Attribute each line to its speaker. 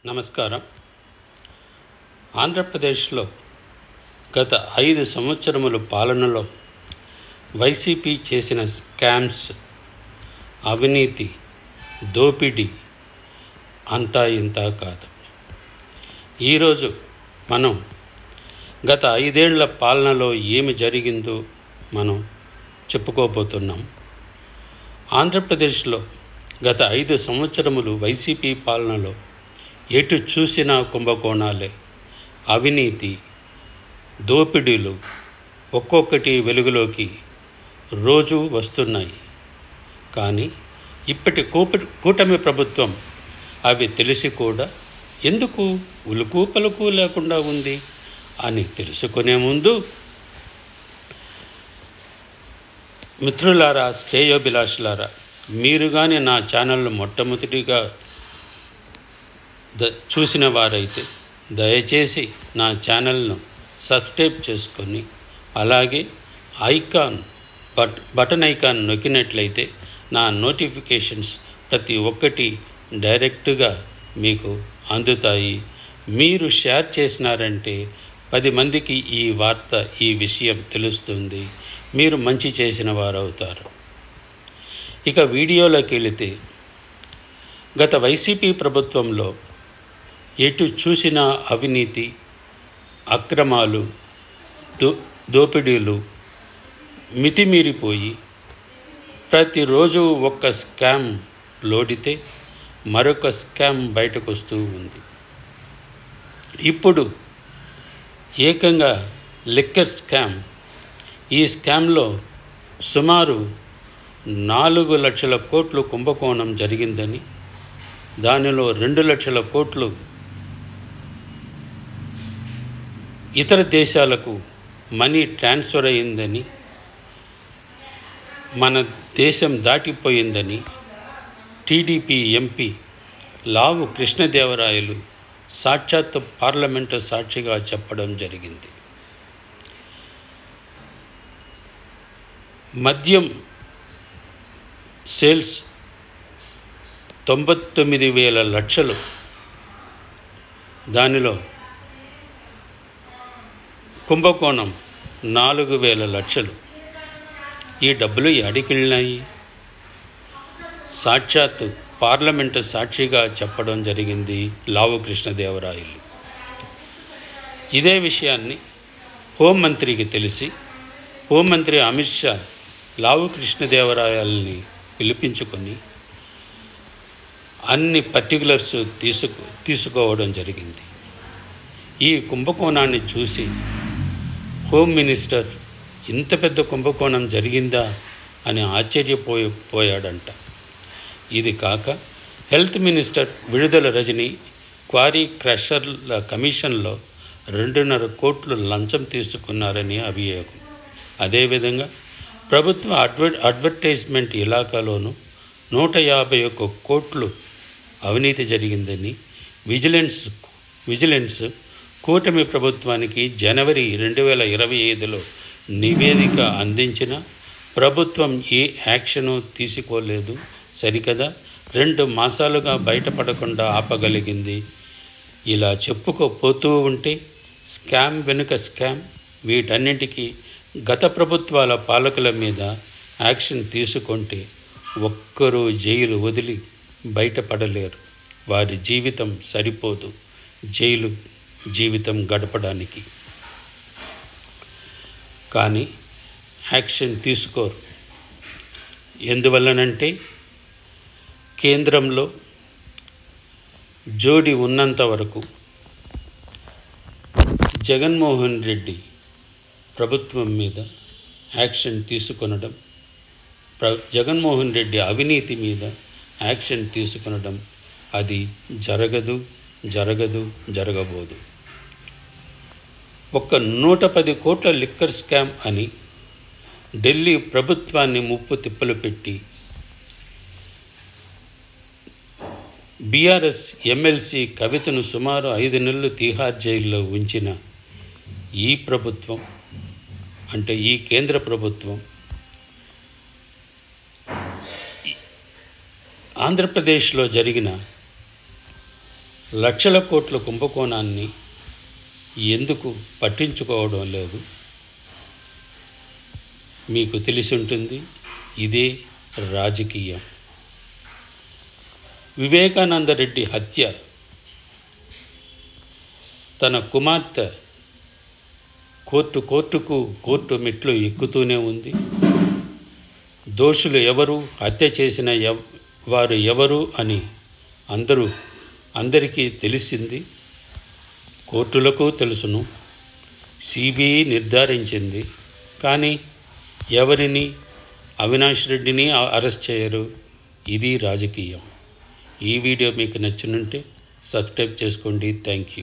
Speaker 1: నమస్కారం. ఆంధ్రప్రదేశ్లో గత 5 సంవత్సరముల పాలనలో వైసీపీ చేసిన స్కామ్స్, అవినీతి, దోపిడీ అంతా ఇంత కాదు. ఈరోజు మనం గత 5 ఏళ్ల పాలనలో ఏమి జరిగిందో మనం చెప్పుకోబోతున్నాం. ఆంధ్రప్రదేశ్లో గత 5 సంవత్సరములు వైసీపీ పాలనలో ఎటు చూసినా కుంభకోణాలే, అవినీతి, దోపిడీలు ఒక్కొక్కటి వెలుగులోకి రోజు వస్తున్నాయి. కానీ ఇప్పటి కూటమి ప్రభుత్వం అవి తెలిసి కూడా ఎందుకు ఉలుకు పలుకు లేకుండా ఉంది అని తెలుసుకునే ముందు మిత్రులారా, శ్రేయోభిలాషులారా, మీరు కానీ నా ఛానల్ను మొట్టమొదటిగా చూసిన వారైతే దయచేసి నా ఛానల్ను సబ్స్క్రైబ్ చేసుకొని అలాగే బటన్ ఐకాన్ నొక్కినట్లయితే నా నోటిఫికేషన్స్ ప్రతి ఒక్కటి డైరెక్ట్గా మీకు అందుతాయి. మీరు షేర్ చేసినారంటే 10 మందికి ఈ వార్త, ఈ విషయం తెలుస్తుంది. మీరు మంచి చేసిన వారు అవుతారు. ఇక వీడియోలోకి వెళితే, గత వైసీపీ ప్రభుత్వంలో ఎటు చూసిన అవినీతి, అక్రమాలు, దోపిడీలు మితిమీరిపోయి ప్రతిరోజు ఒక్క స్కామ్ లోడితే మరొక స్కామ్ బయటకు వస్తూ ఉంది. ఇప్పుడు ఏకంగా లిక్కర్ స్కామ్. ఈ స్కామ్లో సుమారు 4 లక్షల కోట్లు కుంభకోణం జరిగిందని, దానిలో 2 లక్షల కోట్లు ఇతర దేశాలకు మనీ ట్రాన్స్ఫర్ అయిందని, మన దేశం దాటిపోయిందని టీడీపీ ఎంపీ లావు కృష్ణదేవరాయలు సాక్షాత్తు పార్లమెంటు సాక్షిగా చెప్పడం జరిగింది. మద్యం సేల్స్ 99,000 లక్షలు, దానిలో కుంభకోణం 4,000 లక్షలు. ఈ డబ్బులు ఎడికెళ్ళినాయి? సాక్షాత్తు పార్లమెంటు సాక్షిగా చెప్పడం జరిగింది లావు కృష్ణదేవరాయలు. ఇదే విషయాన్ని హోంమంత్రికి తెలిసి హోంమంత్రి అమిత్ షా లావు కృష్ణదేవరాయల్ని పిలిపించుకొని అన్ని పర్టికులర్స్ తీసుకోవడం జరిగింది. ఈ కుంభకోణాన్ని చూసి హోమ్ మినిస్టర్ ఇంత పెద్ద కుంభకోణం జరిగిందా అని ఆశ్చర్యపోయాడంట. ఇది కాక హెల్త్ మినిస్టర్ విడుదల రజని క్వారీ క్రషర్ల కమిషన్లో 2.5 కోట్లు లంచం తీసుకున్నారని అభియోగం. అదేవిధంగా ప్రభుత్వ అడ్వర్టైజ్మెంట్ ఇలాకాలోనూ 151 కోట్లు అవినీతి జరిగిందని విజిలెన్స్ కూటమి ప్రభుత్వానికి జనవరి 2025లో నివేదిక అందించిన ప్రభుత్వం ఏ యాక్షను తీసుకోలేదు. సరికదా 2 మాసాలుగా బయటపడకుండా ఆపగలిగింది. ఇలా చెప్పుకోపోతూ ఉంటే స్కామ్ వెనుక స్కామ్. వీటన్నింటికీ గత ప్రభుత్వాల పాలకుల మీద యాక్షన్ తీసుకుంటే ఒక్కరూ జైలు వదిలి బయటపడలేరు. వారి జీవితం సరిపోదు జైలు జీవితం గడపడానికి. కానీ యాక్షన్ తీసుకోరు. ఎందువల్లనంటే కేంద్రంలో జోడి ఉన్నంత వరకు జగన్మోహన్ రెడ్డి ప్రభుత్వం మీద యాక్షన్ తీసుకొనడం, జగన్మోహన్ రెడ్డి అవినీతి మీద యాక్షన్ తీసుకొనడం అది జరగబోదు. ఒక్క 110 కోట్ల లిక్కర్ స్కామ్ అని ఢిల్లీ ప్రభుత్వాన్ని ముప్పు తిప్పలు పెట్టి బీఆర్ఎస్ ఎమ్మెల్సీ కవితను సుమారు 5 నెలలు తీహార్ జైల్లో ఉంచిన ఈ ప్రభుత్వం, అంటే ఈ కేంద్ర ప్రభుత్వం, ఆంధ్రప్రదేశ్లో జరిగిన లక్షల కోట్ల కుంభకోణాన్ని ఎందుకు పట్టించుకోవడం లేదు? మీకు తెలిసి ఉంటుంది, ఇదే రాజకీయం. వివేకానందరెడ్డి హత్య తన కుమార్తె కోర్టు మెట్లు ఎక్కుతూనే ఉంది. దోషులు ఎవరు, హత్య చేసిన వారు ఎవరు అని అందరికీ తెలిసింది. కోర్టులకు తెలుసును, సిబిఐ నిర్ధారించింది. కానీ ఎవరిని, అవినాష్ రెడ్డిని అరెస్ట్ చేయరు. ఇది రాజకీయం. ఈ వీడియో మీకు నచ్చినుంటే సబ్స్క్రైబ్ చేసుకోండి. Thank you.